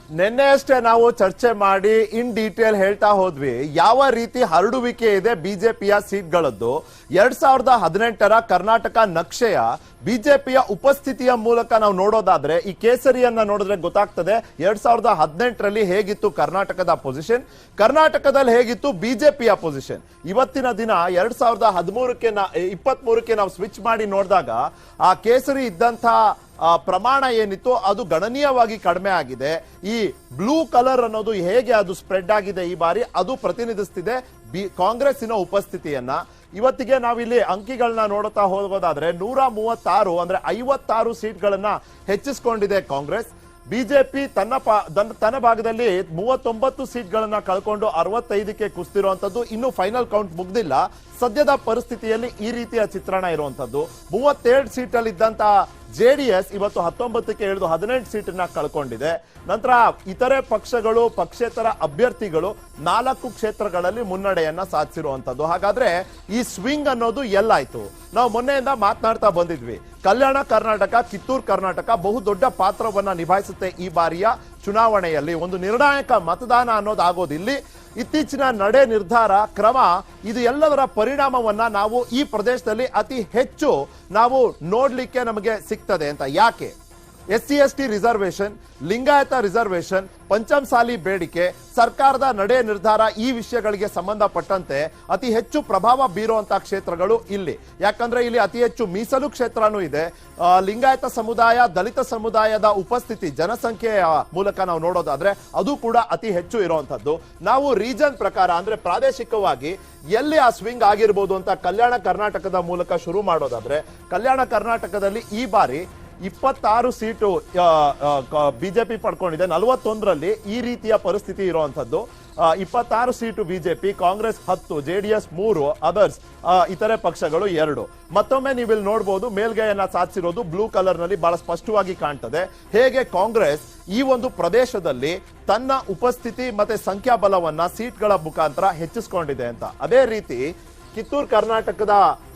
ನಿನ್ನೆ ಅಷ್ಟೇ ನಾವು ಚರ್ಚೆ ಮಾಡಿ ಇನ್ ಡೀಟೇಲ್ ಹೇಳ್ತಾ ಹೋದ್ವಿ ಯಾವ ರೀತಿ ಹರಡುವಿಕೆ ಇದೆ ಬಿಜೆಪಿಯ ಸೀಟ್ಗಳದ್ದು 2018ರ ಕರ್ನಾಟಕ ನಕ್ಷೆಯ ಬಿಜೆಪಿಯ ಉಪಸ್ಥಿತಿಯ ಮೂಲಕ ನಾವು ನೋಡೋದಾದ್ರೆ ಈ ಕೇಸರಿಯನ್ನ ನೋಡಿದ್ರೆ ಗೊತ್ತಾಗ್ತದೆ 2018ರಲ್ಲಿ ಹೇಗಿತ್ತು ಕರ್ನಾಟಕದ ಪೊಸಿಷನ್, ಕರ್ನಾಟಕದಲ್ಲಿ ಹೇಗಿತ್ತು ಬಿಜೆಪಿಯ ಪೊಸಿಷನ್. ಇವತ್ತಿನ ದಿನ 2023ಕ್ಕೆ ನಾವು ಸ್ವಿಚ್ ಮಾಡಿ ನೋಡಿದಾಗ ಆ ಕೇಸರಿ ಇದ್ದಂತ ಪ್ರಮಾಣ ಏನಿತ್ತು ಅದು ಗಣನೀಯವಾಗಿ ಕಡಿಮೆ ಆಗಿದೆ. ಈ ಬ್ಲೂ ಕಲರ್ ಅನ್ನೋದು ಹೇಗೆ ಅದು ಸ್ಪ್ರೆಡ್ ಆಗಿದೆ ಈ ಬಾರಿ ಅದು ಪ್ರತಿನಿಧಿಸ್ತಿದೆ ಕಾಂಗ್ರೆಸ್ಸಿನ ಉಪಸ್ಥಿತಿಯನ್ನ. ಇವತ್ತಿಗೆ ನಾವಿಲ್ಲಿ ಅಂಕಿಗಳನ್ನ ನೋಡುತ್ತಾ ಹೋಗೋದಾದ್ರೆ 136 ಅಂದ್ರೆ 56 ಸೀಟ್ಗಳನ್ನ ಹೆಚ್ಚಿಸಿಕೊಂಡಿದೆ ಕಾಂಗ್ರೆಸ್. ಬಿಜೆಪಿ ತನ್ನ ಭಾಗದಲ್ಲಿ 39 ಸೀಟ್ಗಳನ್ನ ಕಳ್ಕೊಂಡು 65ಕ್ಕೆ ಕುಸಿತಿರುವಂತದ್ದು. ಇನ್ನು ಫೈನಲ್ ಕೌಂಟ್ ಮುಗ್ದಿಲ್ಲ. ಸದ್ಯದ ಪರಿಸ್ಥಿತಿಯಲ್ಲಿ ಈ ರೀತಿಯ ಚಿತ್ರಣ ಇರುವಂತದ್ದು. 37 ಸೀಟಲ್ಲಿ ಇದ್ದಂತ ಜೆಡಿಎಸ್ ಇವತ್ತು 19ಕ್ಕೆ ಇಳಿದು 18 ಸೀಟನ್ನ ಕಳ್ಕೊಂಡಿದೆ. ನಂತರ ಇತರೆ ಪಕ್ಷಗಳು ಪಕ್ಷೇತರ ಅಭ್ಯರ್ಥಿಗಳು 4 ಕ್ಷೇತ್ರಗಳಲ್ಲಿ ಮುನ್ನಡೆಯನ್ನ ಸಾಧಿಸಿರುವಂತದ್ದು. ಹಾಗಾದ್ರೆ ಈ ಸ್ವಿಂಗ್ ಅನ್ನೋದು ಎಲ್ಲಾಯ್ತು? ನಾವು ಮೊನ್ನೆಯಿಂದ ಮಾತನಾಡ್ತಾ ಬಂದಿದ್ವಿ, ಕಲ್ಯಾಣ ಕರ್ನಾಟಕ ಕಿತ್ತೂರು ಕರ್ನಾಟಕ ಬಹುದೊಡ್ಡ ಪಾತ್ರವನ್ನ ನಿಭಾಯಿಸುತ್ತೆ ಈ ಬಾರಿಯ ಚುನಾವಣೆಯಲ್ಲಿ. ಒಂದು ನಿರ್ಣಾಯಕ ಮತದಾನ ಅನ್ನೋದಾಗೋದಿಲ್ಲಿ ಇತ್ತೀಚಿನ ನಡೆ ನಿರ್ಧಾರ ಕ್ರಮ ಇದು ಎಲ್ಲದರ ಪರಿಣಾಮವನ್ನ ನಾವು ಈ ಪ್ರದೇಶದಲ್ಲಿ ಅತಿ ಹೆಚ್ಚು ನಾವು ನೋಡ್ಲಿಕ್ಕೆ ನಮಗೆ ಸಿಗ್ತದೆ ಅಂತ. ಯಾಕೆ? SC/ST reservation, Lingayat reservation, Panchamasali ಬೇಡಿಕೆ, ಸರ್ಕಾರದ ನಡೆ ನಿರ್ಧಾರ ಈ ವಿಷಯಗಳಿಗೆ ಸಂಬಂಧಪಟ್ಟಂತೆ ಅತಿ ಹೆಚ್ಚು ಪ್ರಭಾವ ಬೀರುವಂತಹ ಕ್ಷೇತ್ರಗಳು ಇಲ್ಲಿ. ಯಾಕಂದ್ರೆ ಇಲ್ಲಿ ಅತಿ ಹೆಚ್ಚು ಮೀಸಲು ಕ್ಷೇತ್ರನೂ ಇದೆ. ಲಿಂಗಾಯತ ಸಮುದಾಯ, ದಲಿತ ಸಮುದಾಯದ ಉಪಸ್ಥಿತಿ ಜನಸಂಖ್ಯೆಯ ಮೂಲಕ ನಾವು ನೋಡೋದಾದ್ರೆ ಅದು ಕೂಡ ಅತಿ ಹೆಚ್ಚು ಇರುವಂತದ್ದು. ನಾವು ರೀಜನ್ ಪ್ರಕಾರ ಅಂದ್ರೆ ಪ್ರಾದೇಶಿಕವಾಗಿ ಎಲ್ಲಿ ಆ ಸ್ವಿಂಗ್ ಆಗಿರ್ಬೋದು ಅಂತ ಕಲ್ಯಾಣ ಕರ್ನಾಟಕದ ಮೂಲಕ ಶುರು ಮಾಡೋದಾದ್ರೆ, ಕಲ್ಯಾಣ ಕರ್ನಾಟಕದಲ್ಲಿ ಈ ಬಾರಿ 26 ಸೀಟು ಬಿಜೆಪಿ ಪಡ್ಕೊಂಡಿದೆ. 41ರಲ್ಲಿ ಈ ರೀತಿಯ ಪರಿಸ್ಥಿತಿ ಇರುವಂತದ್ದು. 26 seat BJP, Congress 10, JDS 3, others ಇತರೆ ಪಕ್ಷಗಳು 2. ಮತ್ತೊಮ್ಮೆ ನೀವಿಲ್ಲಿ ನೋಡಬಹುದು ಮೇಲ್ಗೈಯನ್ನ ಸಾಧಿಸಿರೋದು ಬ್ಲೂ ಕಲರ್ ನಲ್ಲಿ ಬಹಳ ಸ್ಪಷ್ಟವಾಗಿ ಕಾಣ್ತದೆ ಹೇಗೆ ಕಾಂಗ್ರೆಸ್ ಈ ಒಂದು ಪ್ರದೇಶದಲ್ಲಿ ತನ್ನ ಉಪಸ್ಥಿತಿ ಮತ್ತೆ ಸಂಖ್ಯಾಬಲವನ್ನ ಸೀಟ್ಗಳ ಮುಖಾಂತರ ಹೆಚ್ಚಿಸಿಕೊಂಡಿದೆ ಅಂತ. ಅದೇ ರೀತಿ ಕಿತ್ತೂರು ಕರ್ನಾಟಕದ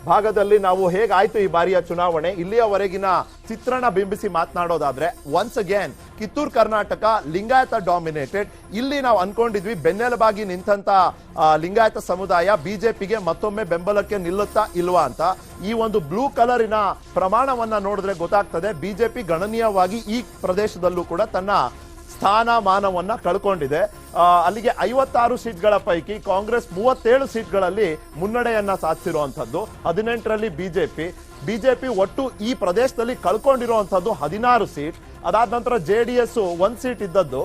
ಭಾಗದಲ್ಲಿ ನಾವು ಹೇಗಾಯ್ತು ಈ ಬಾರಿಯ ಚುನಾವಣೆ ಇಲ್ಲಿಯವರೆಗಿನ ಚಿತ್ರಣ ಬಿಂಬಿಸಿ ಮಾತನಾಡೋದಾದ್ರೆ, once again Kittur Karnataka Lingayat dominated. ಇಲ್ಲಿ ನಾವು ಅನ್ಕೊಂಡಿದ್ವಿ ಬೆನ್ನೆಲುಬಾಗಿ ನಿಂತಂತ ಲಿಂಗಾಯತ ಸಮುದಾಯ ಬಿಜೆಪಿಗೆ ಮತ್ತೊಮ್ಮೆ ಬೆಂಬಲಕ್ಕೆ ನಿಲ್ಲುತ್ತಾ ಇಲ್ವಾ ಅಂತ. ಈ ಒಂದು ಬ್ಲೂ ಕಲರಿನ ಪ್ರಮಾಣವನ್ನ ನೋಡಿದ್ರೆ ಗೊತ್ತಾಗ್ತದೆ ಬಿಜೆಪಿ ಗಣನೀಯವಾಗಿ ಈ ಪ್ರದೇಶದಲ್ಲೂ ಕೂಡ ತನ್ನ ಸ್ಥಾನಮಾನವನ್ನ ಕಳ್ಕೊಂಡಿದೆ. ಅಲ್ಲಿಗೆ 56 ಸೀಟ್ಗಳ ಪೈಕಿ ಕಾಂಗ್ರೆಸ್ 37 ಸೀಟ್ಗಳಲ್ಲಿ ಮುನ್ನಡೆಯನ್ನ ಸಾಧಿಸಿರುವಂತದ್ದು. 18ರಲ್ಲಿ ಬಿಜೆಪಿ ಒಟ್ಟು ಈ ಪ್ರದೇಶದಲ್ಲಿ ಕಳ್ಕೊಂಡಿರುವಂತದ್ದು 16 ಸೀಟ್. ಅದಾದ ನಂತರ ಜೆಡಿಎಸ್ 1 ಸೀಟ್ ಇದ್ದದ್ದು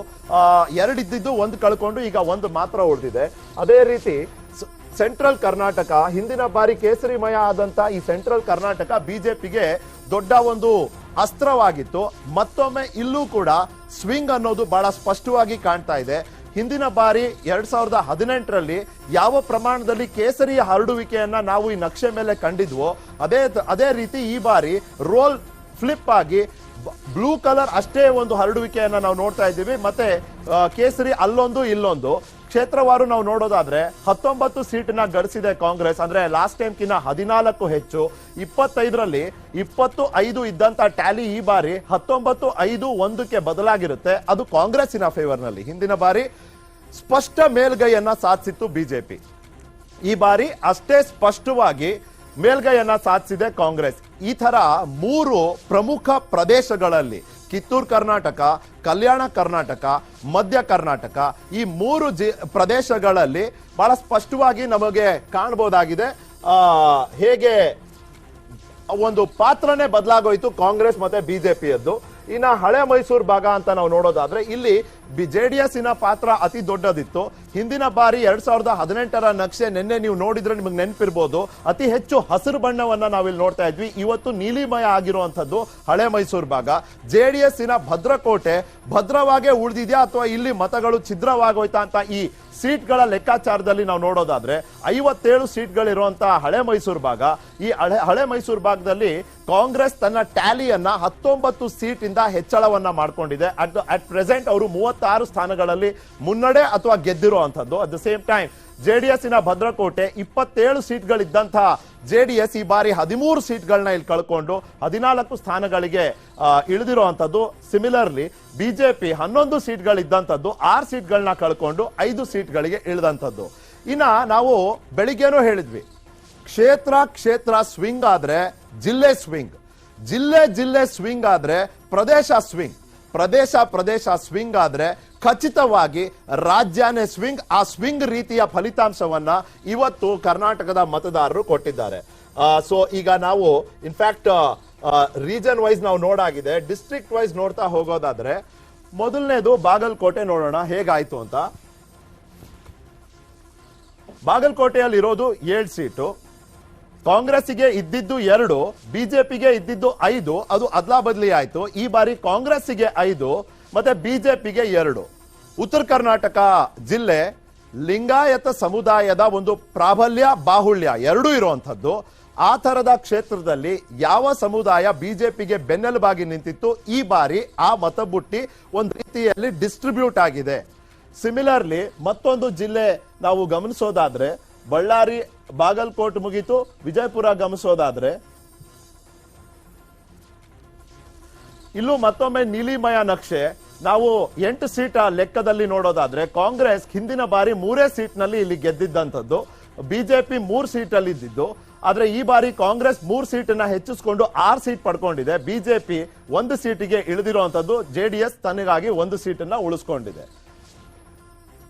2 ಇದ್ದಿದ್ದು 1 ಕಳ್ಕೊಂಡು ಈಗ 1 ಮಾತ್ರ ಉಳಿದಿದೆ. ಅದೇ ರೀತಿ ಸೆಂಟ್ರಲ್ ಕರ್ನಾಟಕ ಹಿಂದಿನ ಬಾರಿ ಕೇಸರಿಮಯ ಆದಂತ ಈ ಸೆಂಟ್ರಲ್ ಕರ್ನಾಟಕ ಬಿಜೆಪಿಗೆ ದೊಡ್ಡ ಒಂದು ಅಸ್ತ್ರವಾಗಿತ್ತು. ಮತ್ತೊಮ್ಮೆ ಇಲ್ಲೂ ಕೂಡ ಸ್ವಿಂಗ್ ಅನ್ನೋದು ಬಹಳ ಸ್ಪಷ್ಟವಾಗಿ ಕಾಣ್ತಾ ಇದೆ. ಹಿಂದಿನ ಬಾರಿ 2018ರಲ್ಲಿ ಯಾವ ಪ್ರಮಾಣದಲ್ಲಿ ಕೇಸರಿಯ ಹರಡುವಿಕೆಯನ್ನ ನಾವು ಈ ನಕ್ಷೆ ಮೇಲೆ ಕಂಡಿದ್ವೋ ಅದೇ ರೀತಿ ಈ ಬಾರಿ ರೋಲ್ ಫ್ಲಿಪ್ ಆಗಿ ಬ್ಲೂ ಕಲರ್ ಅಷ್ಟೇ ಒಂದು ಹರಡುವಿಕೆಯನ್ನ ನಾವು ನೋಡ್ತಾ ಇದ್ದೀವಿ. ಮತ್ತೆ ಕೇಸರಿ ಅಲ್ಲೊಂದು ಇಲ್ಲೊಂದು ಕ್ಷೇತ್ರವಾರು ನಾವು ನೋಡೋದಾದ್ರೆ 19 ಸೀಟ್ನ ಗಳಿಸಿದೆ ಕಾಂಗ್ರೆಸ್. ಅಂದ್ರೆ ಲಾಸ್ಟ್ ಟೈಮ್ ಕಿನ್ನ 14 ಹೆಚ್ಚು. 25ರಲ್ಲಿ 25 ಇದ್ದಂತ ಟ್ಯಾಲಿ ಈ ಬಾರಿ 19-5-1ಕ್ಕೆ ಬದಲಾಗಿರುತ್ತೆ. ಅದು ಕಾಂಗ್ರೆಸ್ಸಿನ ಫೇವರ್ ನಲ್ಲಿ. ಹಿಂದಿನ ಬಾರಿ ಸ್ಪಷ್ಟ ಮೇಲ್ಗೈಯನ್ನ ಸಾಧಿಸಿತ್ತು ಬಿಜೆಪಿ. ಈ ಬಾರಿ ಅಷ್ಟೇ ಸ್ಪಷ್ಟವಾಗಿ ಮೇಲ್ಗೈಯನ್ನ ಸಾಧಿಸಿದೆ ಕಾಂಗ್ರೆಸ್. ಈ ತರ 3 ಪ್ರಮುಖ ಪ್ರದೇಶಗಳಲ್ಲಿ ಕಿತ್ತೂರು ಕರ್ನಾಟಕ, ಕಲ್ಯಾಣ ಕರ್ನಾಟಕ, ಮಧ್ಯ ಕರ್ನಾಟಕ ಈ 3 ಪ್ರದೇಶಗಳಲ್ಲಿ ಬಹಳ ಸ್ಪಷ್ಟವಾಗಿ ನಮಗೆ ಕಾಣಬಹುದಾಗಿದೆ ಹೇಗೆ ಒಂದು ಪಾತ್ರನೇ ಬದಲಾಗೋಯ್ತು ಕಾಂಗ್ರೆಸ್ ಮತ್ತೆ ಬಿಜೆಪಿಯದ್ದು. ಇನ್ನ ಹಳೆ ಮೈಸೂರು ಭಾಗ ಅಂತ ನಾವು ನೋಡೋದಾದ್ರೆ ಇಲ್ಲಿ ಜೆಡಿಎಸ್ ಇನ ಪಾತ್ರ ಅತಿ ದೊಡ್ಡದಿತ್ತು. ಹಿಂದಿನ ಬಾರಿ 2018ರ ನಕ್ಷೆ ನಿನ್ನೆ ನೀವು ನೋಡಿದ್ರೆ ನಿಮಗೆ ನೆನಪಿರ್ಬೋದು, ಅತಿ ಹೆಚ್ಚು ಹಸಿರು ಬಣ್ಣವನ್ನ ನಾವಿಲ್ಲಿ ನೋಡ್ತಾ ಇದ್ವಿ. ಇವತ್ತು ನೀಲಿಮಯ ಆಗಿರುವಂತದ್ದು ಹಳೆ ಮೈಸೂರು ಭಾಗ. ಜೆಡಿಎಸ್ ಇನ ಭದ್ರಕೋಟೆ ಭದ್ರವಾಗೇ ಉಳಿದಿದ್ಯಾ ಅಥವಾ ಇಲ್ಲಿ ಮತಗಳು ಛಿದ್ರವಾಗೋಯ್ತಾ ಅಂತ ಈ ಸೀಟ್ಗಳ ಲೆಕ್ಕಾಚಾರದಲ್ಲಿ ನಾವು ನೋಡೋದಾದ್ರೆ 57 ಸೀಟ್ಗಳಿರುವಂತಹ ಹಳೆ ಮೈಸೂರು ಭಾಗ. ಈ ಹಳೆ ಮೈಸೂರು ಭಾಗದಲ್ಲಿ ಕಾಂಗ್ರೆಸ್ ತನ್ನ ಟ್ಯಾಲಿಯನ್ನ 19 ಸೀಟ್ ಇಂದ ಹೆಚ್ಚಳವನ್ನ ಮಾಡ್ಕೊಂಡಿದೆ. ಅಟ್ ಪ್ರೆಸೆಂಟ್ ಅವರು 36 ಸ್ಥಾನಗಳಲ್ಲಿ ಮುನ್ನಡೆ ಅಥವಾ ಗೆದ್ದಿರುವಂತದ್ದು. At the same time JDS ಇನ ಭದ್ರಕೋಟೆ 27 ಸೀಟ್ಗಳಿದ್ದಂತಹ ಜೆಡಿಎಸ್ ಈ ಬಾರಿ 13 ಸೀಟ್ಗಳನ್ನ ಇಲ್ಲಿ ಕಳ್ಕೊಂಡು 14 ಸ್ಥಾನಗಳಿಗೆ ಇಳಿದಿರುವಂತದ್ದು. ಸಿಮಿಲರ್ಲಿ ಬಿಜೆಪಿ 11 ಸೀಟ್ಗಳಿದ್ದಂಥದ್ದು 6 ಸೀಟ್ಗಳನ್ನ ಕಳ್ಕೊಂಡು 5 ಸೀಟ್ಗಳಿಗೆ ಇಳಿದಂಥದ್ದು. ಇನ್ನ ನಾವು ಬೆಳಿಗ್ಗೆನೂ ಹೇಳಿದ್ವಿ, ಕ್ಷೇತ್ರ ಸ್ವಿಂಗ್ ಆದ್ರೆ ಜಿಲ್ಲೆ ಸ್ವಿಂಗ್, ಜಿಲ್ಲೆ ಸ್ವಿಂಗ್ ಆದ್ರೆ ಪ್ರದೇಶ ಸ್ವಿಂಗ್, ಪ್ರದೇಶ ಸ್ವಿಂಗ್ ಆದ್ರೆ ಖಚಿತವಾಗಿ ರಾಜ್ಯನೇ ಸ್ವಿಂಗ್. ಆ ಸ್ವಿಂಗ್ ರೀತಿಯ ಫಲಿತಾಂಶವನ್ನ ಇವತ್ತು ಕರ್ನಾಟಕದ ಮತದಾರರು ಕೊಟ್ಟಿದ್ದಾರೆ. ಸೊ ಈಗ ನಾವು ಇನ್ಫ್ಯಾಕ್ಟ್ ರೀಜನ್ ವೈಸ್ ನಾವು ನೋಡಾಗಿದೆ. ಡಿಸ್ಟ್ರಿಕ್ಟ್ ವೈಸ್ ನೋಡ್ತಾ ಹೋಗೋದಾದ್ರೆ ಮೊದಲನೇದು ಬಾಗಲಕೋಟೆ ನೋಡೋಣ ಹೇಗಾಯ್ತು ಅಂತ. ಬಾಗಲಕೋಟೆಯಲ್ಲಿ ಇರೋದು 7 ಸೀಟು, ಕಾಂಗ್ರೆಸ್ಗೆ ಇದ್ದಿದ್ದು 2, ಬಿಜೆಪಿಗೆ ಇದ್ದಿದ್ದು 5, ಅದು ಅದ್ಲಾ ಬದ್ಲಿ ಆಯ್ತು. ಈ ಬಾರಿ ಕಾಂಗ್ರೆಸ್ಗೆ 5 ಮತ್ತೆ ಬಿಜೆಪಿಗೆ 2. ಉತ್ತರ ಕರ್ನಾಟಕ ಜಿಲ್ಲೆ ಲಿಂಗಾಯತ ಸಮುದಾಯದ ಒಂದು ಪ್ರಾಬಲ್ಯ ಬಾಹುಳ್ಯ ಎರಡೂ ಇರುವಂತದ್ದು. ಆ ತರದ ಕ್ಷೇತ್ರದಲ್ಲಿ ಯಾವ ಸಮುದಾಯ ಬಿಜೆಪಿಗೆ ಬೆನ್ನೆಲುಬಾಗಿ ನಿಂತಿತ್ತು, ಈ ಬಾರಿ ಆ ಮತಬುಟ್ಟಿ ಒಂದು ರೀತಿಯಲ್ಲಿ ಡಿಸ್ಟ್ರಿಬ್ಯೂಟ್ ಆಗಿದೆ. ಸಿಮಿಲರ್ಲಿ ಮತ್ತೊಂದು ಜಿಲ್ಲೆ ನಾವು ಗಮನಿಸೋದಾದ್ರೆ ಬಳ್ಳಾರಿ, ಬಾಗಲಕೋಟ್ ಮುಗೀತು, ವಿಜಯಪುರ ಗಮನಿಸೋದಾದ್ರೆ ಇಲ್ಲೂ ಮತ್ತೊಮ್ಮೆ ನೀಲಿಮಯ ನಕ್ಷೆ. ನಾವು 8 ಸೀಟ್ ಲೆಕ್ಕದಲ್ಲಿ ನೋಡೋದಾದ್ರೆ ಕಾಂಗ್ರೆಸ್ ಹಿಂದಿನ ಬಾರಿ 3 ಸೀಟ್ನಲ್ಲಿ ಇಲ್ಲಿ ಗೆದ್ದಿದ್ದಂಥದ್ದು, ಬಿಜೆಪಿ 3 ಸೀಟಲ್ಲಿ ಇದ್ದಿದ್ದು. ಆದ್ರೆ ಈ ಬಾರಿ ಕಾಂಗ್ರೆಸ್ 3 ಸೀಟನ್ನ ಹೆಚ್ಚಿಸಿಕೊಂಡು 6 ಸೀಟ್ ಪಡ್ಕೊಂಡಿದೆ, ಬಿಜೆಪಿ 1 ಸೀಟಿಗೆ ಇಳಿದಿರುವಂತದ್ದು, ಜೆಡಿಎಸ್ ತನಗಾಗಿ 1 ಸೀಟನ್ನ ಉಳಿಸ್ಕೊಂಡಿದೆ.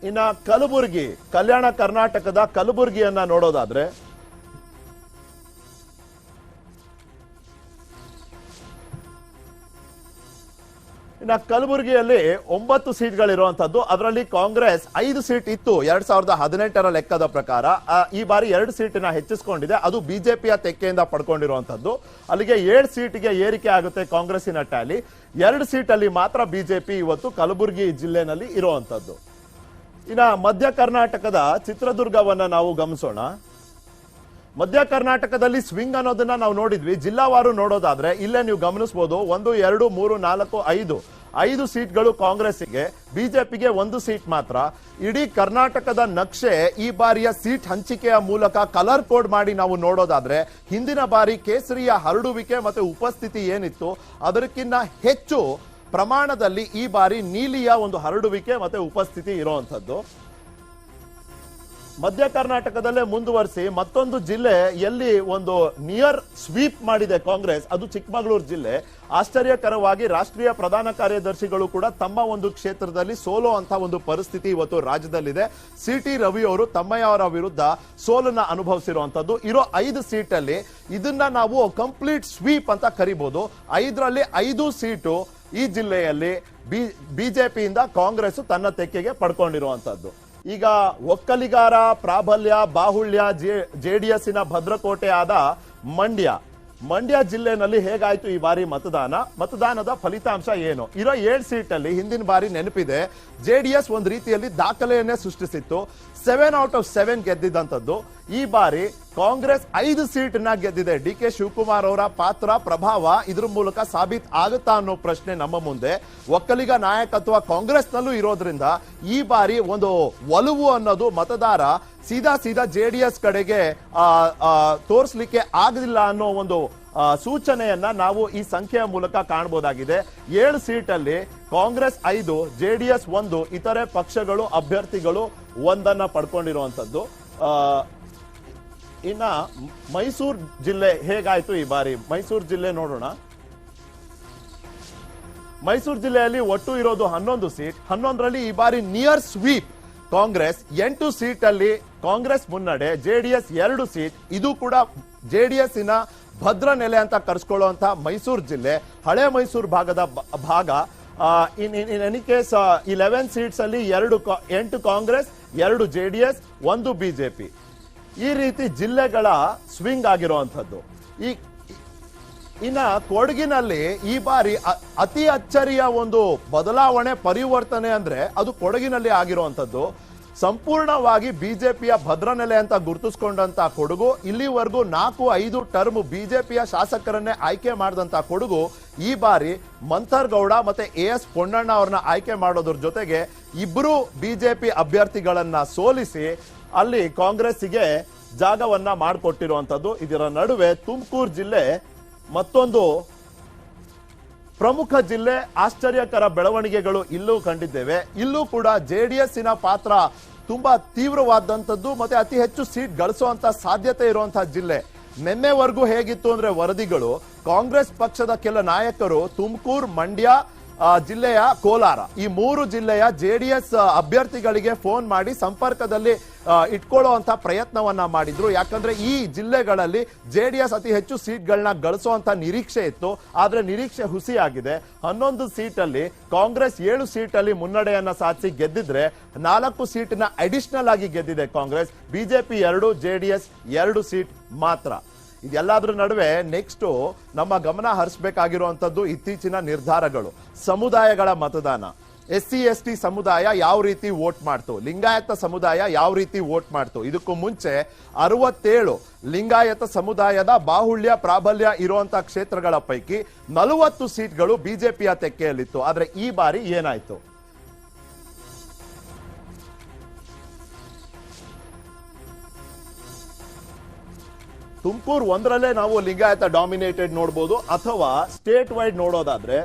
ಇನ್ನ ಕಲಬುರಗಿ, ಕಲ್ಯಾಣ ಕರ್ನಾಟಕದ ಕಲಬುರಗಿಯನ್ನ ನೋಡೋದಾದ್ರೆ ಇನ್ನ ಕಲಬುರಗಿಯಲ್ಲಿ 9 ಸೀಟ್ಗಳಿರುವಂತದ್ದು. ಅದರಲ್ಲಿ ಕಾಂಗ್ರೆಸ್ 5 ಸೀಟ್ ಇತ್ತು 2018ರ ಲೆಕ್ಕದ ಪ್ರಕಾರ. ಈ ಬಾರಿ 2 ಸೀಟನ್ನ ಹೆಚ್ಚಿಸಿಕೊಂಡಿದೆ, ಅದು ಬಿಜೆಪಿಯ ತೆಕ್ಕೆಯಿಂದ ಪಡ್ಕೊಂಡಿರುವಂತದ್ದು. ಅಲ್ಲಿಗೆ 7 ಸೀಟ್ಗೆ ಏರಿಕೆ ಆಗುತ್ತೆ ಕಾಂಗ್ರೆಸ್ಸಿನ ಟ್ಯಾಲಿ. 2 ಸೀಟಲ್ಲಿ ಮಾತ್ರ ಬಿಜೆಪಿ ಇವತ್ತು ಕಲಬುರಗಿ ಜಿಲ್ಲೆನಲ್ಲಿ ಇರುವಂತದ್ದು. ಇನ್ನ ಮಧ್ಯ ಕರ್ನಾಟಕದ ಚಿತ್ರದುರ್ಗವನ್ನ ನಾವು ಗಮನಿಸೋಣ. ಮಧ್ಯ ಕರ್ನಾಟಕದಲ್ಲಿ ಸ್ವಿಂಗ್ ಅನ್ನೋದನ್ನ ನಾವು ನೋಡಿದ್ವಿ. ಜಿಲ್ಲಾವಾರು ನೋಡೋದಾದ್ರೆ ಇಲ್ಲೇ ನೀವು ಗಮನಿಸಬಹುದು 1, 2, 3, 4, 5 ಸೀಟ್ಗಳು ಕಾಂಗ್ರೆಸ್ಸಿಗೆ, ಬಿಜೆಪಿಗೆ 1 ಸೀಟ್ ಮಾತ್ರ. ಇಡೀ ಕರ್ನಾಟಕದ ನಕ್ಷೆ ಈ ಬಾರಿಯ ಸೀಟ್ ಹಂಚಿಕೆಯ ಮೂಲಕ ಕಲರ್ ಕೋಡ್ ಮಾಡಿ ನಾವು ನೋಡೋದಾದ್ರೆ ಹಿಂದಿನ ಬಾರಿ ಕೇಸರಿಯ ಹರಡುವಿಕೆ ಮತ್ತೆ ಉಪಸ್ಥಿತಿ ಏನಿತ್ತು ಅದಕ್ಕಿಂತ ಹೆಚ್ಚು ಪ್ರಮಾಣದಲ್ಲಿ ಈ ಬಾರಿ ನೀಲಿಯ ಒಂದು ಹರಡುವಿಕೆ ಮತ್ತೆ ಉಪಸ್ಥಿತಿ ಇರುವಂತದ್ದು. ಮಧ್ಯ ಕರ್ನಾಟಕದಲ್ಲೇ ಮುಂದುವರಿಸಿ ಮತ್ತೊಂದು ಜಿಲ್ಲೆ ಎಲ್ಲಿ ಒಂದು ನಿಯರ್ ಸ್ವೀಪ್ ಮಾಡಿದೆ ಕಾಂಗ್ರೆಸ್, ಅದು ಚಿಕ್ಕಮಗಳೂರು ಜಿಲ್ಲೆ. ಆಶ್ಚರ್ಯಕರವಾಗಿ ರಾಷ್ಟ್ರೀಯ ಪ್ರಧಾನ ಕಾರ್ಯದರ್ಶಿಗಳು ಕೂಡ ತಮ್ಮ ಒಂದು ಕ್ಷೇತ್ರದಲ್ಲಿ ಸೋಲೋ ಅಂತ ಒಂದು ಪರಿಸ್ಥಿತಿ ಇವತ್ತು ರಾಜ್ಯದಲ್ಲಿದೆ. CT ರವಿ ಅವರು ತಮ್ಮಯ್ಯ ಅವರ ವಿರುದ್ಧ ಸೋಲನ್ನ ಅನುಭವಿಸಿರುವಂತದ್ದು. ಇರೋ 5 ಸೀಟಲ್ಲಿ ಇದನ್ನ ನಾವು ಕಂಪ್ಲೀಟ್ ಸ್ವೀಪ್ ಅಂತ ಕರಿಬಹುದು. 5ರಲ್ಲಿ 5 ಸೀಟು ಈ ಜಿಲ್ಲೆಯಲ್ಲಿ ಬಿಜೆಪಿಯಿಂದ ಕಾಂಗ್ರೆಸ್ ತನ್ನ ತೆಕ್ಕೆಗೆ ಪಡ್ಕೊಂಡಿರುವಂತದ್ದು. ಈಗ ಒಕ್ಕಲಿಗರ ಪ್ರಾಬಲ್ಯ ಬಾಹುಳ್ಯ ಜೆಡಿಎಸ್ಸಿನ ಭದ್ರಕೋಟೆ ಆದ ಮಂಡ್ಯ ಜಿಲ್ಲೆನಲ್ಲಿ ಹೇಗಾಯ್ತು ಈ ಬಾರಿ ಮತದಾನದ ಫಲಿತಾಂಶ ಏನು? ಇರೋ 7 ಸೀಟಲ್ಲಿ ಹಿಂದಿನ ಬಾರಿ ನೆನಪಿದೆ ಜೆಡಿಎಸ್ ಒಂದು ರೀತಿಯಲ್ಲಿ ದಾಖಲೆಯನ್ನೇ ಸೃಷ್ಟಿಸಿತ್ತು, 7 ಔಟ್ ಆಫ್ 7 ಗೆದ್ದಿದ್ದಂಥದ್ದು. ಈ ಬಾರಿ ಕಾಂಗ್ರೆಸ್ 5 ಸೀಟ್ನ ಗೆದ್ದಿದೆ. DK ಶಿವಕುಮಾರ್ ಅವರ ಪಾತ್ರ ಪ್ರಭಾವ ಇದ್ರ ಮೂಲಕ ಸಾಬೀತ್ ಆಗುತ್ತಾ ಅನ್ನೋ ಪ್ರಶ್ನೆ ನಮ್ಮ ಮುಂದೆ. ಒಕ್ಕಲಿಗ ನಾಯಕತ್ವ ಕಾಂಗ್ರೆಸ್ನಲ್ಲೂ ಇರೋದ್ರಿಂದ ಈ ಬಾರಿ ಒಂದು ಒಲವು ಅನ್ನೋದು ಮತದಾರ ಸೀದಾ ಜೆಡಿಎಸ್ ಕಡೆಗೆ ತೋರಿಸಲಿಕ್ಕೆ ಆಗಲಿಲ್ಲ ಅನ್ನೋ ಒಂದು ಸೂಚನೆಯನ್ನ ನಾವು ಈ ಸಂಖ್ಯೆಯ ಮೂಲಕ ಕಾಣಬಹುದಾಗಿದೆ. 7 ಸೀಟಲ್ಲಿ ಕಾಂಗ್ರೆಸ್ 5, ಜೆಡಿಎಸ್ 1, ಇತರೆ ಪಕ್ಷಗಳು ಅಭ್ಯರ್ಥಿಗಳು 1 ಪಡ್ಕೊಂಡಿರುವಂತದ್ದು. ಇನ್ನ ಮೈಸೂರು ಜಿಲ್ಲೆ ಹೇಗಾಯ್ತು ಈ ಬಾರಿ? ಮೈಸೂರು ಜಿಲ್ಲೆ ನೋಡೋಣ. ಮೈಸೂರು ಜಿಲ್ಲೆಯಲ್ಲಿ ಒಟ್ಟು ಇರೋದು 11 ಸೀಟ್. 11ರಲ್ಲಿ ಈ ಬಾರಿ ನಿಯರ್ ಸ್ವೀಪ್ ಕಾಂಗ್ರೆಸ್. 8 ಸೀಟಲ್ಲಿ ಕಾಂಗ್ರೆಸ್ ಮುನ್ನಡೆ, ಜೆಡಿಎಸ್ 2 ಸೀಟ್. ಇದು ಕೂಡ ಜೆಡಿಎಸ್ ಇನ ಭದ್ರ ನೆಲೆ ಅಂತ ಕರೆಸ್ಕೊಳ್ಳುವಂತ ಮೈಸೂರು ಜಿಲ್ಲೆ, ಹಳೆ ಮೈಸೂರು ಭಾಗದ ಭಾಗ. ಇನ್ ಎನಿ ಕೇಸ್ 11 ಸೀಟ್ಸ್ ಅಲ್ಲಿ 8 ಕಾಂಗ್ರೆಸ್, 2 ಜೆಡಿಎಸ್, 1 ಬಿಜೆಪಿ. ಈ ರೀತಿ ಜಿಲ್ಲೆಗಳ ಸ್ವಿಂಗ್ ಆಗಿರುವಂತದ್ದು. ಇನ್ನ ಕೊಡಗಿನಲ್ಲಿ ಈ ಬಾರಿ ಅತಿ ಅಚ್ಚರಿಯ ಒಂದು ಬದಲಾವಣೆ, ಪರಿವರ್ತನೆ ಅಂದ್ರೆ ಅದು ಕೊಡಗಿನಲ್ಲಿ ಆಗಿರುವಂತದ್ದು. ಸಂಪೂರ್ಣವಾಗಿ ಬಿಜೆಪಿಯ ಭದ್ರನೆಲೆ ಅಂತ ಗುರುತಿಸಿಕೊಂಡಂತ ಕೊಡಗು, ಇಲ್ಲಿವರೆಗೂ 4-5 ಟರ್ಮ್ ಬಿಜೆಪಿಯ ಶಾಸಕರನ್ನೇ ಆಯ್ಕೆ ಮಾಡಿದಂತ ಕೊಡಗು ಈ ಬಾರಿ ಮಂಥರ್ ಗೌಡ ಮತ್ತೆ AS ಪೊನ್ನಣ್ಣ ಅವ್ರನ್ನ ಆಯ್ಕೆ ಮಾಡೋದ್ರ ಜೊತೆಗೆ 2 ಬಿಜೆಪಿ ಅಭ್ಯರ್ಥಿಗಳನ್ನ ಸೋಲಿಸಿ ಅಲ್ಲಿ ಕಾಂಗ್ರೆಸ್ಸಿಗೆ ಜಾಗವನ್ನ ಮಾಡಿಕೊಟ್ಟಿರುವಂತದ್ದು. ಇದರ ನಡುವೆ ತುಮಕೂರು ಜಿಲ್ಲೆ ಮತ್ತೊಂದು ಪ್ರಮುಖ ಜಿಲ್ಲೆ. ಆಶ್ಚರ್ಯಕರ ಬೆಳವಣಿಗೆಗಳು ಇಲ್ಲೂ ಕಂಡಿದ್ದೇವೆ. ಇಲ್ಲೂ ಕೂಡ ಜೆಡಿಎಸ್ಸಿನ ಪಾತ್ರ ತುಂಬಾ ತೀವ್ರವಾದಂಥದ್ದು ಮತ್ತೆ ಅತಿ ಹೆಚ್ಚು ಸೀಟ್ ಗಳಿಸುವಂತ ಸಾಧ್ಯತೆ ಇರುವಂತಹ ಜಿಲ್ಲೆ. ನಿನ್ನೆವರೆಗೂ ಹೇಗಿತ್ತು ಅಂದ್ರೆ ವರದಿಗಳು, ಕಾಂಗ್ರೆಸ್ ಪಕ್ಷದ ಕೆಲ ನಾಯಕರು ತುಮಕೂರು, ಮಂಡ್ಯ ಜಿಲ್ಲೆಯ ಕೋಲಾರ, ಈ 3 ಜಿಲ್ಲೆಯ ಜೆಡಿಎಸ್ ಅಭ್ಯರ್ಥಿಗಳಿಗೆ ಫೋನ್ ಮಾಡಿ ಸಂಪರ್ಕದಲ್ಲಿ ಇಟ್ಕೊಳ್ಳುವಂತ ಪ್ರಯತ್ನವನ್ನ ಮಾಡಿದ್ರು. ಯಾಕಂದ್ರೆ ಈ ಜಿಲ್ಲೆಗಳಲ್ಲಿ ಜೆಡಿಎಸ್ ಅತಿ ಹೆಚ್ಚು ಸೀಟ್ಗಳನ್ನ ಗಳಿಸುವಂತ ನಿರೀಕ್ಷೆ ಇತ್ತು. ಆದ್ರೆ ನಿರೀಕ್ಷೆ ಹುಸಿಯಾಗಿದೆ. 11 ಸೀಟಲ್ಲಿ ಕಾಂಗ್ರೆಸ್ 7 ಸೀಟಲ್ಲಿ ಮುನ್ನಡೆಯನ್ನ ಸಾಧಿಸಿ ಗೆದ್ದಿದ್ರೆ 4 ಸೀಟಿನ ಅಡಿಷನಲ್ ಆಗಿ ಗೆದ್ದಿದೆ ಕಾಂಗ್ರೆಸ್. ಬಿಜೆಪಿ 2, ಜೆಡಿಎಸ್ 2 ಸೀಟ್ ಮಾತ್ರ. ಇದೆಲ್ಲದರ ನಡುವೆ ನೆಕ್ಸ್ಟ್ ನಮ್ಮ ಗಮನ ಹರಿಸಬೇಕಾಗಿರುವಂತದ್ದು ಇತ್ತೀಚಿನ ನಿರ್ಧಾರಗಳು. ಸಮುದಾಯಗಳ ಮತದಾನ. SC ST ಸಮುದಾಯ ಯಾವ ರೀತಿ ವೋಟ್ ಮಾಡ್ತು, ಲಿಂಗಾಯತ ಸಮುದಾಯ ಯಾವ ರೀತಿ ವೋಟ್ ಮಾಡ್ತು. ಇದಕ್ಕೂ ಮುಂಚೆ 67 ಲಿಂಗಾಯತ ಸಮುದಾಯದ ಬಾಹುಳ್ಯ ಪ್ರಾಬಲ್ಯ ಇರುವಂತಹ ಕ್ಷೇತ್ರಗಳ ಪೈಕಿ 40 ಸೀಟ್ಗಳು ಬಿಜೆಪಿಯ ತೆಕ್ಕೆಯಲ್ಲಿತ್ತು. ಆದ್ರೆ ಈ ಬಾರಿ ಏನಾಯ್ತು? ತುಮಕೂರು 1ರಲ್ಲೇ ನಾವು ಲಿಂಗಾಯತ ಡಾಮಿನೇಟೆಡ್ ನೋಡಬಹುದು. ಅಥವಾ ಸ್ಟೇಟ್ ವೈಡ್ ನೋಡೋದಾದ್ರೆ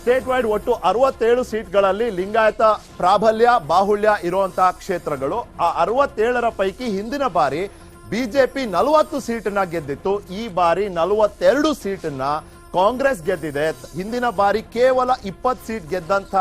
ಸ್ಟೇಟ್ ವೈಡ್ ಒಟ್ಟು 67 ಸೀಟ್ಗಳಲ್ಲಿ ಲಿಂಗಾಯತ ಪ್ರಾಬಲ್ಯ ಬಾಹುಳ್ಯ ಇರುವಂತಹ ಕ್ಷೇತ್ರಗಳು. ಆ 67ರ ಪೈಕಿ ಹಿಂದಿನ ಬಾರಿ ಬಿಜೆಪಿ 40 ಸೀಟನ್ನ ಗೆದ್ದಿತ್ತು. ಈ ಬಾರಿ 42 ಸೀಟನ್ನ ಕಾಂಗ್ರೆಸ್ ಗೆದ್ದಿದೆ. ಹಿಂದಿನ ಬಾರಿ ಕೇವಲ 20 ಸೀಟ್ ಗೆದ್ದಂತ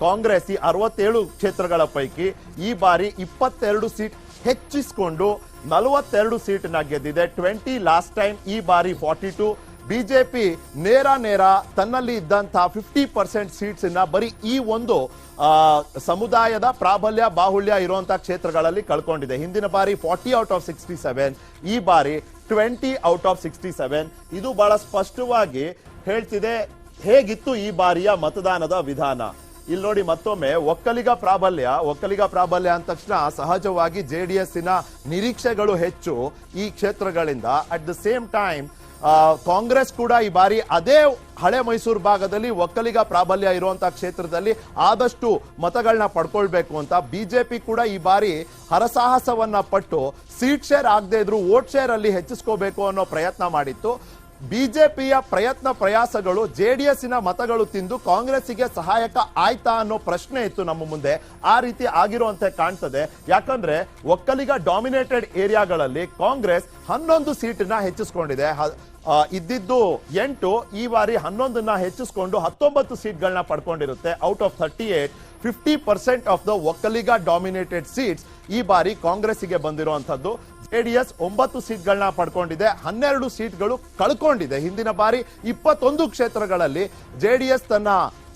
ಕಾಂಗ್ರೆಸ್ ಈ 67 ಕ್ಷೇತ್ರಗಳ ಪೈಕಿ ಈ ಬಾರಿ 22 ಸೀಟ್ ಹೆಚ್ಚಿಸಿಕೊಂಡು 42 ಸೀಟನ್ನ ಗೆದ್ದಿದೆ. 20 ಲಾಸ್ಟ್ ಟೈಮ್, ಈ ಬಾರಿ 42. ಬಿಜೆಪಿ ನೇರ ತನ್ನಲ್ಲಿ ಇದ್ದಂತಹ 50% ಸೀಟ್ಸ್ ಇನ್ನ ಬರೀ ಈ ಒಂದು ಸಮುದಾಯದ ಪ್ರಾಬಲ್ಯ ಬಾಹುಳ್ಯ ಇರುವಂತಹ ಕ್ಷೇತ್ರಗಳಲ್ಲಿ ಕಳ್ಕೊಂಡಿದೆ. ಹಿಂದಿನ ಬಾರಿ 40 ಔಟ್ ಆಫ್ 67, ಈ ಬಾರಿ 20 ಔಟ್ ಆಫ್ 67. ಇದು ಬಹಳ ಸ್ಪಷ್ಟವಾಗಿ ಹೇಳ್ತಿದೆ ಹೇಗಿತ್ತು ಈ ಬಾರಿಯ ಮತದಾನದ ವಿಧಾನ. ಇಲ್ಲಿ ನೋಡಿ ಮತ್ತೊಮ್ಮೆ ಒಕ್ಕಲಿಗ ಪ್ರಾಬಲ್ಯ ಅಂದ ತಕ್ಷಣ ಸಹಜವಾಗಿ ಜೆಡಿಎಸ್ಸಿನ ನಿರೀಕ್ಷೆಗಳು ಹೆಚ್ಚು ಈ ಕ್ಷೇತ್ರಗಳಿಂದ. At the same time Congress ಕೂಡ ಈ ಬಾರಿ ಅದೇ ಹಳೆ ಮೈಸೂರು ಭಾಗದಲ್ಲಿ ಒಕ್ಕಲಿಗ ಪ್ರಾಬಲ್ಯ ಇರುವಂತಹ ಕ್ಷೇತ್ರದಲ್ಲಿ ಆದಷ್ಟು ಮತಗಳನ್ನ ಪಡ್ಕೊಳ್ಬೇಕು ಅಂತ ಬಿಜೆಪಿ ಕೂಡ ಈ ಬಾರಿ ಹರಸಾಹಸವನ್ನ ಪಟ್ಟು ಸೀಟ್ ಶೇರ್ ಆಗದೆ ಇದ್ರು ವೋಟ್ ಶೇರ್ ಅಲ್ಲಿ ಹೆಚ್ಚಿಸ್ಕೋಬೇಕು ಅನ್ನೋ ಪ್ರಯತ್ನ ಮಾಡಿತ್ತು. ಬಿಜೆಪಿಯ ಪ್ರಯಾಸಗಳು ಜೆಡಿಎಸ್ಸಿನ ಮತಗಳು ತಿಂದು ಕಾಂಗ್ರೆಸ್ಸಿಗೆ ಸಹಾಯಕ ಆಯ್ತಾ ಅನ್ನೋ ಪ್ರಶ್ನೆ ಇತ್ತು ನಮ್ಮ ಮುಂದೆ. ಆ ರೀತಿ ಆಗಿರುವಂತೆ ಕಾಣ್ತದೆ. ಯಾಕಂದ್ರೆ ಒಕ್ಕಲಿಗ ಡಾಮಿನೇಟೆಡ್ ಏರಿಯಾಗಳಲ್ಲಿ ಕಾಂಗ್ರೆಸ್ 11 ಸೀಟನ್ನ ಹೆಚ್ಚಿಸ್ಕೊಂಡಿದೆ. ಇದ್ದಿದ್ದು 8, ಈ ಬಾರಿ 11ನ್ನ ಹೆಚ್ಚಿಸ್ಕೊಂಡು 19 ಸೀಟ್ಗಳನ್ನ ಪಡ್ಕೊಂಡಿರುತ್ತೆ. Out of 38, 50% of the Vokkaliga dominated seats ಈ ಬಾರಿ ಕಾಂಗ್ರೆಸ್ಸಿಗೆ ಬಂದಿರುವಂತದ್ದು. ಜೆಡಿಎಸ್ 9 ಸೀಟ್ಗಳನ್ನ ಪಡ್ಕೊಂಡಿದೆ, 12 ಸೀಟ್ಗಳು ಕಳ್ಕೊಂಡಿದೆ. ಹಿಂದಿನ ಬಾರಿ 21 ಕ್ಷೇತ್ರಗಳಲ್ಲಿ ಜೆಡಿಎಸ್ ತನ್ನ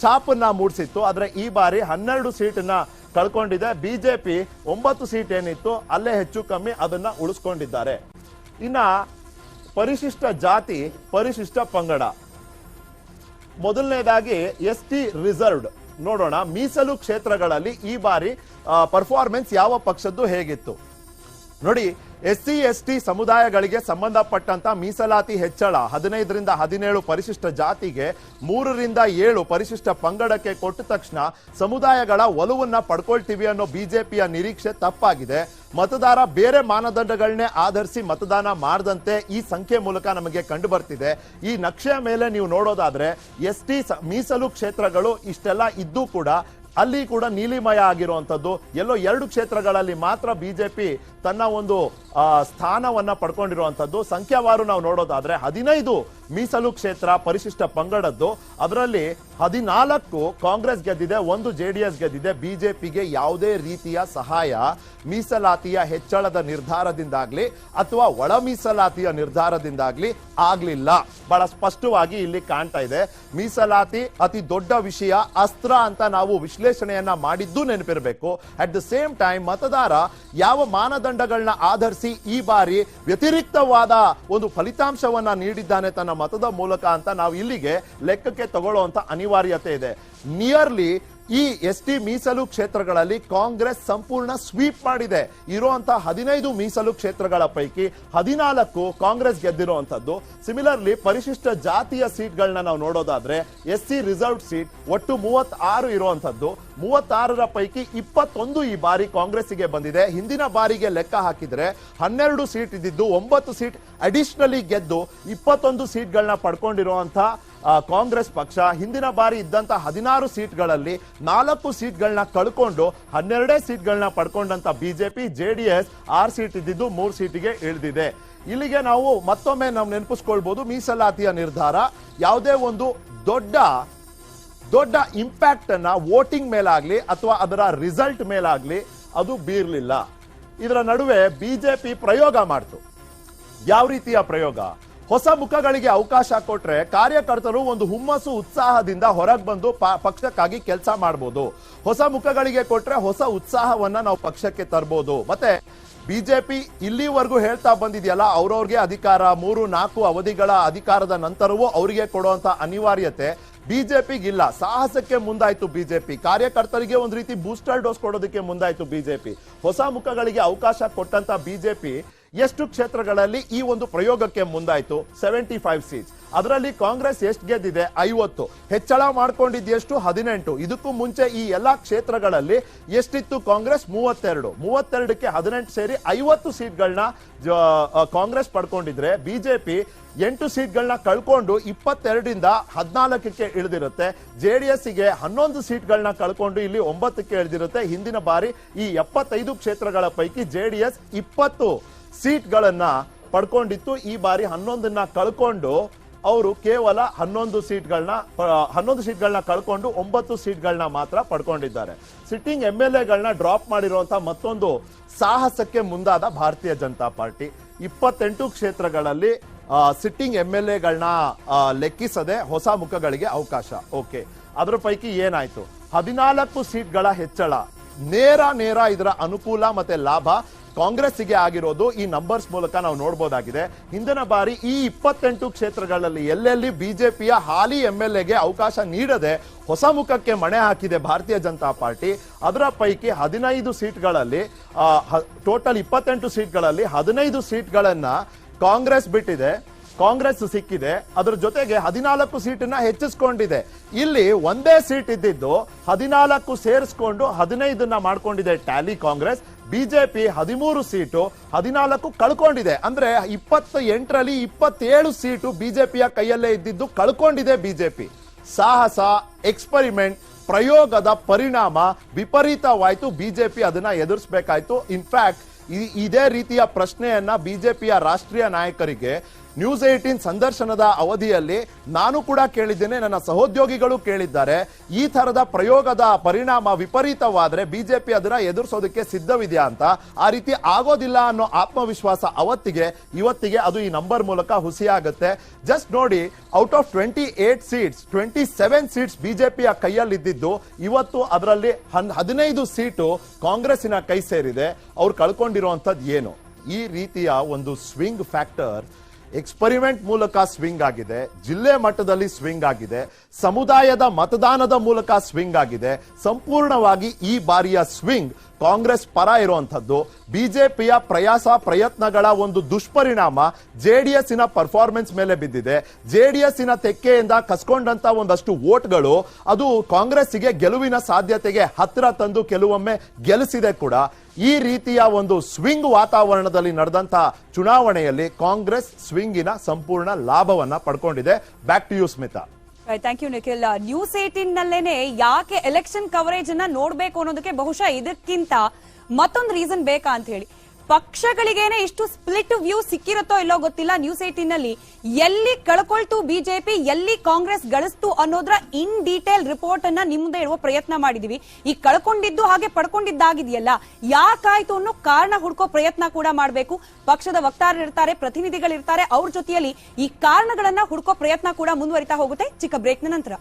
ಛಾಪನ್ನ ಮೂಡಿಸಿತ್ತು. ಆದ್ರೆ ಈ ಬಾರಿ 12 ಸೀಟನ್ನ ಕಳ್ಕೊಂಡಿದೆ. ಬಿಜೆಪಿ 9 ಸೀಟ್ ಏನಿತ್ತು ಅಲ್ಲೇ ಹೆಚ್ಚು ಕಮ್ಮಿ ಅದನ್ನ ಉಳಿಸ್ಕೊಂಡಿದ್ದಾರೆ. ಇನ್ನ ಪರಿಶಿಷ್ಟ ಜಾತಿ, ಪರಿಶಿಷ್ಟ ಪಂಗಡ. ಮೊದಲನೇದಾಗಿ ST ರಿಸರ್ವ್ಡ್ ನೋಡೋಣ. ಮೀಸಲು ಕ್ಷೇತ್ರಗಳಲ್ಲಿ ಈ ಬಾರಿ ಪರ್ಫಾರ್ಮೆನ್ಸ್ ಯಾವ ಪಕ್ಷದ್ದು ಹೇಗಿತ್ತು ನೋಡಿ. SC ST ಸಮುದಾಯಗಳಿಗೆ ಸಂಬಂಧಪಟ್ಟಂತ ಮೀಸಲಾತಿ ಹೆಚ್ಚಳ 15ರಿಂದ 17 ಪರಿಶಿಷ್ಟ ಜಾತಿಗೆ, 3ರಿಂದ 7 ಪರಿಶಿಷ್ಟ ಪಂಗಡಕ್ಕೆ ಕೊಟ್ಟ ತಕ್ಷಣ ಸಮುದಾಯಗಳ ಒಲವನ್ನ ಪಡ್ಕೊಳ್ತೀವಿ ಅನ್ನೋ ಬಿಜೆಪಿಯ ನಿರೀಕ್ಷೆ ತಪ್ಪಾಗಿದೆ. ಮತದಾರ ಬೇರೆ ಮಾನದಂಡಗಳನ್ನೇ ಆಧರಿಸಿ ಮತದಾನ ಮಾಡದಂತೆ ಈ ಸಂಖ್ಯೆ ಮೂಲಕ ನಮಗೆ ಕಂಡು ಬರ್ತಿದೆ. ಈ ನಕ್ಷೆಯ ಮೇಲೆ ನೀವು ನೋಡೋದಾದ್ರೆ ST ಮೀಸಲು ಕ್ಷೇತ್ರಗಳು ಇಷ್ಟೆಲ್ಲ ಇದ್ದೂ ಕೂಡ ಅಲ್ಲಿ ಕೂಡ ನೀಲಿಮಯ ಆಗಿರುವಂತದ್ದು. ಎಲ್ಲೋ 2 ಕ್ಷೇತ್ರಗಳಲ್ಲಿ ಮಾತ್ರ ಬಿಜೆಪಿ ತನ್ನ ಒಂದು ಸ್ಥಾನವನ್ನ ಪಡ್ಕೊಂಡಿರುವಂತದ್ದು. ಸಂಖ್ಯಾವಾರು ನಾವು ನೋಡೋದಾದ್ರೆ 15 ಮೀಸಲು ಕ್ಷೇತ್ರ ಪರಿಶಿಷ್ಟ ಪಂಗಡದ್ದು, ಅದರಲ್ಲಿ 14 ಕಾಂಗ್ರೆಸ್ ಗೆದ್ದಿದೆ, 1 ಜೆಡಿಎಸ್ ಗೆದ್ದಿದೆ. ಬಿಜೆಪಿಗೆ ಯಾವುದೇ ರೀತಿಯ ಸಹಾಯ ಮೀಸಲಾತಿಯ ಹೆಚ್ಚಳದ ನಿರ್ಧಾರದಿಂದಾಗ್ಲಿ ಅಥವಾ ಒಳ ಮೀಸಲಾತಿಯ ನಿರ್ಧಾರದಿಂದಾಗ್ಲಿ ಆಗ್ಲಿಲ್ಲ. ಬಹಳ ಸ್ಪಷ್ಟವಾಗಿ ಇಲ್ಲಿ ಕಾಣ್ತಾ ಇದೆ. ಮೀಸಲಾತಿ ಅತಿ ದೊಡ್ಡ ವಿಷಯ, ಅಸ್ತ್ರ ಅಂತ ನಾವು ವಿಶ್ಲೇಷಣೆಯನ್ನ ಮಾಡಿದ್ದು ನೆನಪಿರಬೇಕು. ಅಟ್ ದ ಸೇಮ್ ಟೈಮ್ ಮತದಾರ ಯಾವ ಮಾನದಂಡಗಳನ್ನ ಆಧರಿಸಿ ಈ ಬಾರಿ ವ್ಯತಿರಿಕ್ತವಾದ ಒಂದು ಫಲಿತಾಂಶವನ್ನ ನೀಡಿದ್ದಾನೆ ತನ್ನ ಮತದ ಮೂಲಕ ಅಂತ ನಾವು ಇಲ್ಲಿಗೆ ಲೆಕ್ಕಕ್ಕೆ ತಗೊಳ್ಳುವಂತ ಅನಿವಾರ್ಯತೆ ಇದೆ. ನಿಯರ್ಲಿ ಈ ಎಸ್ಟಿ ಮೀಸಲು ಕ್ಷೇತ್ರಗಳಲ್ಲಿ ಕಾಂಗ್ರೆಸ್ ಸಂಪೂರ್ಣ ಸ್ವೀಪ್ ಮಾಡಿದೆ. ಇರುವಂತಹ 15 ಮೀಸಲು ಕ್ಷೇತ್ರಗಳ ಪೈಕಿ 14 ಕಾಂಗ್ರೆಸ್ ಗೆದ್ದಿರುವಂತದ್ದು. ಸಿಮಿಲರ್ಲಿ ಪರಿಶಿಷ್ಟ ಜಾತಿಯ ಸೀಟ್ಗಳನ್ನ ನಾವು ನೋಡೋದಾದ್ರೆ ಎಸ್ಸಿ ರಿಸರ್ವ್ಡ್ ಸೀಟ್ ಒಟ್ಟು 36 ಇರುವಂತದ್ದು. 36ರ ಪೈಕಿ 21 ಈ ಬಾರಿ ಕಾಂಗ್ರೆಸ್ಸಿಗೆ ಬಂದಿದೆ. ಹಿಂದಿನ ಬಾರಿಗೆ ಲೆಕ್ಕ ಹಾಕಿದ್ರೆ 12 ಸೀಟ್ ಇದ್ದಿದ್ದು 9 ಸೀಟ್ ಅಡಿಷನಲಿ ಗೆದ್ದು 21 ಸೀಟ್ಗಳನ್ನ ಪಡ್ಕೊಂಡಿರುವಂತಹ ಕಾಂಗ್ರೆಸ್ ಪಕ್ಷ ಹಿಂದಿನ ಬಾರಿ ಇದ್ದಂತ 16 ಸೀಟ್ಗಳಲ್ಲಿ 4 ಸೀಟ್ಗಳನ್ನ ಕಳ್ಕೊಂಡು 12 ಸೀಟ್ಗಳನ್ನ ಪಡ್ಕೊಂಡಂತ ಬಿಜೆಪಿ ಜೆಡಿಎಸ್ 6 ಸೀಟ್ ಇದ್ದಿದ್ದು 3 ಸೀಟಿಗೆ ಇಳಿದಿದೆ. ಇಲ್ಲಿಗೆ ನಾವು ಮತ್ತೊಮ್ಮೆ ನಾವು ನೆನಪಿಸ್ಕೊಳ್ಬಹುದು, ಮೀಸಲಾತಿಯ ನಿರ್ಧಾರ ಯಾವುದೇ ಒಂದು ದೊಡ್ಡ ಇಂಪ್ಯಾಕ್ಟ್ ಅನ್ನ ವೋಟಿಂಗ್ ಮೇಲಾಗ್ಲಿ ಅಥವಾ ಅದರ ರಿಸಲ್ಟ್ ಮೇಲಾಗ್ಲಿ ಅದು ಬೀರ್ಲಿಲ್ಲ. ಇದರ ನಡುವೆ ಬಿಜೆಪಿ ಪ್ರಯೋಗ ಮಾಡ್ತು. ಯಾವ ರೀತಿಯ ಪ್ರಯೋಗ? ಹೊಸ ಮುಖಗಳಿಗೆ ಅವಕಾಶ ಕೊಟ್ರೆ ಕಾರ್ಯಕರ್ತರು ಒಂದು ಹುಮ್ಮಸ್ಸು ಉತ್ಸಾಹದಿಂದ ಹೊರಗೆ ಬಂದು ಪಕ್ಷಕ್ಕಾಗಿ ಕೆಲಸ ಮಾಡಬಹುದು. ಹೊಸ ಮುಖಗಳಿಗೆ ಕೊಟ್ರೆ ಹೊಸ ಉತ್ಸಾಹವನ್ನ ನಾವು ಪಕ್ಷಕ್ಕೆ ತರಬಹುದು. ಮತ್ತೆ ಬಿಜೆಪಿ ಇಲ್ಲಿವರೆಗೂ ಹೇಳ್ತಾ ಬಂದಿದೆಯಲ್ಲ, ಅವ್ರವ್ರಿಗೆ ಅಧಿಕಾರ 3-4 ಅವಧಿಗಳ ಅಧಿಕಾರದ ನಂತರವೂ ಅವರಿಗೆ ಕೊಡುವಂತ ಅನಿವಾರ್ಯತೆ ಬಿಜೆಪಿಗಿಲ್ಲ. ಸಾಹಸಕ್ಕೆ ಮುಂದಾಯ್ತು ಬಿಜೆಪಿ. ಕಾರ್ಯಕರ್ತರಿಗೆ ಒಂದು ರೀತಿ ಬೂಸ್ಟರ್ ಡೋಸ್ ಕೊಡೋದಕ್ಕೆ ಮುಂದಾಯ್ತು ಬಿಜೆಪಿ. ಹೊಸ ಮುಖಗಳಿಗೆ ಅವಕಾಶ ಕೊಟ್ಟಂತ ಬಿಜೆಪಿ ಎಷ್ಟು ಕ್ಷೇತ್ರಗಳಲ್ಲಿ ಈ ಒಂದು ಪ್ರಯೋಗಕ್ಕೆ ಮುಂದಾಯ್ತು? 75 ಸೀಟ್ಸ್. ಅದರಲ್ಲಿ ಕಾಂಗ್ರೆಸ್ ಎಷ್ಟು ಗೆದ್ದಿದೆ? 50. ಹೆಚ್ಚಳ ಮಾಡ್ಕೊಂಡಿದ್ದು ಎಷ್ಟು? 18. ಇದಕ್ಕೂ ಮುಂಚೆ ಈ ಎಲ್ಲಾ ಕ್ಷೇತ್ರಗಳಲ್ಲಿ ಎಷ್ಟಿತ್ತು ಕಾಂಗ್ರೆಸ್? 32. 32ಕ್ಕೆ 18 ಸೇರಿ 50 ಸೀಟ್ಗಳನ್ನ ಕಾಂಗ್ರೆಸ್ ಪಡ್ಕೊಂಡಿದ್ರೆ ಬಿಜೆಪಿ 8 ಸೀಟ್ಗಳನ್ನ ಕಳ್ಕೊಂಡು 22ರಿಂದ 14ಕ್ಕೆ ಇಳಿದಿರುತ್ತೆ. ಜೆಡಿಎಸ್ಗೆ 11 ಸೀಟ್ಗಳನ್ನ ಕಳ್ಕೊಂಡು ಇಲ್ಲಿ 9ಕ್ಕೆ ಇಳಿದಿರುತ್ತೆ. ಹಿಂದಿನ ಬಾರಿ ಈ 75 ಕ್ಷೇತ್ರಗಳ ಪೈಕಿ ಜೆಡಿಎಸ್ 20 ಸೀಟ್ಗಳನ್ನ ಪಡ್ಕೊಂಡಿತ್ತು. ಈ ಬಾರಿ 11ನ್ನ ಕಳ್ಕೊಂಡು ಅವರು ಕೇವಲ 11 ಸೀಟ್ಗಳನ್ನ ಕಳ್ಕೊಂಡು 9 ಸೀಟ್ಗಳನ್ನ ಮಾತ್ರ ಪಡ್ಕೊಂಡಿದ್ದಾರೆ. ಸಿಟ್ಟಿಂಗ್ MLAಗಳನ್ನ ಡ್ರಾಪ್ ಮಾಡಿರುವಂತಹ ಮತ್ತೊಂದು ಸಾಹಸಕ್ಕೆ ಮುಂದಾದ ಭಾರತೀಯ ಜನತಾ ಪಾರ್ಟಿ. 28 ಕ್ಷೇತ್ರಗಳಲ್ಲಿ ಸಿಟ್ಟಿಂಗ್ MLAಗಳನ್ನ ಲೆಕ್ಕಿಸದೆ ಹೊಸ ಮುಖಗಳಿಗೆ ಅವಕಾಶ. ಓಕೆ, ಅದರ ಪೈಕಿ ಏನಾಯ್ತು? 14 ಸೀಟ್ಗಳ ಹೆಚ್ಚಳ. ನೇರ ಇದರ ಅನುಕೂಲ ಮತ್ತೆ ಲಾಭ ಕಾಂಗ್ರೆಸ್ಸಿಗೆ ಆಗಿರೋದು ಈ ನಂಬರ್ಸ್ ಮೂಲಕ ನಾವು ನೋಡಬಹುದಾಗಿದೆ. ಹಿಂದಿನ ಬಾರಿ ಈ 28 ಕ್ಷೇತ್ರಗಳಲ್ಲಿ ಎಲ್ಲೆಲ್ಲಿ ಬಿಜೆಪಿಯ ಹಾಲಿ MLAಗೆ ಅವಕಾಶ ನೀಡದೆ ಹೊಸ ಮುಖಕ್ಕೆ ಮಣೆ ಹಾಕಿದೆ ಭಾರತೀಯ ಜನತಾ ಪಾರ್ಟಿ. ಅದರ ಪೈಕಿ 15 ಸೀಟ್ಗಳಲ್ಲಿ ಟೋಟಲ್ 28 ಸೀಟ್ಗಳಲ್ಲಿ 15 ಸೀಟ್ಗಳನ್ನ ಕಾಂಗ್ರೆಸ್ ಬಿಟ್ಟಿದೆ, ಕಾಂಗ್ರೆಸ್ ಸಿಕ್ಕಿದೆ. ಅದರ ಜೊತೆಗೆ 14 ಸೀಟನ್ನ ಹೆಚ್ಚಿಸಿಕೊಂಡಿದೆ. ಇಲ್ಲಿ ಒಂದೇ ಸೀಟ್ ಇದ್ದಿದ್ದು 14 ಸೇರಿಸಿಕೊಂಡು 15ನ್ನ ಮಾಡ್ಕೊಂಡಿದೆ ಟ್ಯಾಲಿ ಕಾಂಗ್ರೆಸ್. ಬಿಜೆಪಿ 13 ಸೀಟು 14 ಕಳ್ಕೊಂಡಿದೆ. ಅಂದ್ರೆ 28ರಲ್ಲಿ 27 ಸೀಟು ಬಿಜೆಪಿಯ ಕೈಯಲ್ಲೇ ಇದ್ದಿದ್ದು ಕಳ್ಕೊಂಡಿದೆ ಬಿಜೆಪಿ. ಸಾಹಸ, ಎಕ್ಸ್ಪರಿಮೆಂಟ್, ಪ್ರಯೋಗದ ಪರಿಣಾಮ ವಿಪರೀತವಾಯ್ತು. ಬಿಜೆಪಿ ಅದನ್ನ ಎದುರಿಸಬೇಕಾಯ್ತು. ಇನ್ಫ್ಯಾಕ್ಟ್ ಇದೇ ರೀತಿಯ ಪ್ರಶ್ನೆಯನ್ನ ಬಿಜೆಪಿಯ ರಾಷ್ಟ್ರೀಯ ನಾಯಕರಿಗೆ ನ್ಯೂಸ್ 18 ಸಂದರ್ಶನದ ಅವಧಿಯಲ್ಲಿ ನಾನು ಕೂಡ ಕೇಳಿದ್ದೇನೆ, ನನ್ನ ಸಹೋದ್ಯೋಗಿಗಳು ಕೇಳಿದ್ದಾರೆ. ಈ ತರದ ಪ್ರಯೋಗದ ಪರಿಣಾಮ ವಿಪರೀತವಾದ್ರೆ ಬಿಜೆಪಿ ಅದನ್ನ ಎದುರಿಸೋದಕ್ಕೆ ಸಿದ್ಧವಿದೆಯಾ ಅಂತ. ಆ ರೀತಿ ಆಗೋದಿಲ್ಲ ಅನ್ನೋ ಆತ್ಮವಿಶ್ವಾಸ ಇವತ್ತಿಗೆ ಅದು ಈ ನಂಬರ್ ಮೂಲಕ ಹುಸಿಯಾಗುತ್ತೆ. ಜಸ್ಟ್ ನೋಡಿ, ಔಟ್ ಆಫ್ 28 ಸೀಟ್ಸ್ 27 ಸೀಟ್ಸ್ ಬಿಜೆಪಿಯ ಕೈಯಲ್ಲಿದ್ದು ಇವತ್ತು ಅದರಲ್ಲಿ 15 ಸೀಟು ಕಾಂಗ್ರೆಸ್ಸಿನ ಕೈ ಸೇರಿದೆ. ಅವ್ರು ಕಳ್ಕೊಂಡಿರುವಂತದ್ದು ಏನು? ಈ ರೀತಿಯ ಒಂದು ಸ್ವಿಂಗ್ ಫ್ಯಾಕ್ಟರ್ ಎಕ್ಸ್ಪರಿಮೆಂಟ್ ಮೂಲಕ ಸ್ವಿಂಗ್ ಆಗಿದೆ, ಜಿಲ್ಲೆ ಮಟ್ಟದಲ್ಲಿ ಸ್ವಿಂಗ್ ಆಗಿದೆ, ಸಮುದಾಯದ ಮತದಾನದ ಮೂಲಕ ಸ್ವಿಂಗ್ ಆಗಿದೆ. ಸಂಪೂರ್ಣವಾಗಿ ಈ ಬಾರಿಯ ಸ್ವಿಂಗ್ ಕಾಂಗ್ರೆಸ್ ಪರ ಇರುವಂತದ್ದು. ಬಿಜೆಪಿಯ ಪ್ರಯತ್ನಗಳ ಒಂದು ದುಷ್ಪರಿಣಾಮ ಜೆಡಿಎಸ್ಸಿನ ಪರ್ಫಾರ್ಮೆನ್ಸ್ ಮೇಲೆ ಬಿದ್ದಿದೆ. ಜೆಡಿಎಸ್ಸಿನ ತೆಕ್ಕೆಯಿಂದ ಕಸ್ಕೊಂಡಂತ ಒಂದಷ್ಟು ವೋಟ್ಗಳು ಅದು ಕಾಂಗ್ರೆಸ್ಸಿಗೆ ಗೆಲುವಿನ ಸಾಧ್ಯತೆಗೆ ಹತ್ತಿರ ತಂದು ಕೆಲವೊಮ್ಮೆ ಗೆಲ್ಲಿಸಿದೆ ಕೂಡ. ಈ ರೀತಿಯ ಒಂದು ಸ್ವಿಂಗ್ ವಾತಾವರಣದಲ್ಲಿ ನಡೆದಂತ ಚುನಾವಣೆಯಲ್ಲಿ ಕಾಂಗ್ರೆಸ್ ಸ್ವಿಂಗಿನ ಸಂಪೂರ್ಣ ಲಾಭವನ್ನ ಪಡ್ಕೊಂಡಿದೆ. Back to you Smita. Thank you Nikhil. News 18 ನಲ್ಲೇನೆ ಯಾಕೆ ಎಲೆಕ್ಷನ್ ಕವರೇಜ್ ಅನ್ನ ನೋಡ್ಬೇಕು ಅನ್ನೋದಕ್ಕೆ ಬಹುಶಃ ಇದಕ್ಕಿಂತ ಮತ್ತೊಂದು ರೀಸನ್ ಬೇಕಾ ಅಂತ ಹೇಳಿ, ಪಕ್ಷಗಳಿಗೇನೆ ಇಷ್ಟು ಸ್ಪ್ಲಿಟ್ ವ್ಯೂ ಸಿಕ್ಕಿರುತ್ತೋ ಇಲ್ಲೋ ಗೊತ್ತಿಲ್ಲ. ನ್ಯೂಸ್ 18 ನಲ್ಲಿ ಎಲ್ಲಿ ಕಳ್ಕೊಳ್ತು ಬಿಜೆಪಿ, ಎಲ್ಲಿ ಕಾಂಗ್ರೆಸ್ ಗಳಿಸ್ತು ಅನ್ನೋದ್ರ ಇನ್ ಡೀಟೇಲ್ ರಿಪೋರ್ಟ್ ಅನ್ನ ನಿಮ್ದೆ ಇಡುವ ಪ್ರಯತ್ನ ಮಾಡಿದೀವಿ. ಈ ಕಳ್ಕೊಂಡಿದ್ದು ಹಾಗೆ ಪಡ್ಕೊಂಡಿದ್ದಾಗಿದೆಯಲ್ಲ, ಯಾಕಾಯ್ತು ಅನ್ನೋ ಕಾರಣ ಹುಡ್ಕೋ ಪ್ರಯತ್ನ ಕೂಡ ಮಾಡಬೇಕು. ಪಕ್ಷದ ವಕ್ತಾರರಿರ್ತಾರೆ, ಪ್ರತಿನಿಧಿಗಳಿರ್ತಾರೆ, ಅವ್ರ ಜೊತೆಯಲ್ಲಿ ಈ ಕಾರಣಗಳನ್ನ ಹುಡ್ಕೋ ಪ್ರಯತ್ನ ಕೂಡ ಮುಂದುವರಿತಾ ಹೋಗುತ್ತೆ. ಚಿಕ್ಕ ಬ್ರೇಕ್ನ ನಂತರ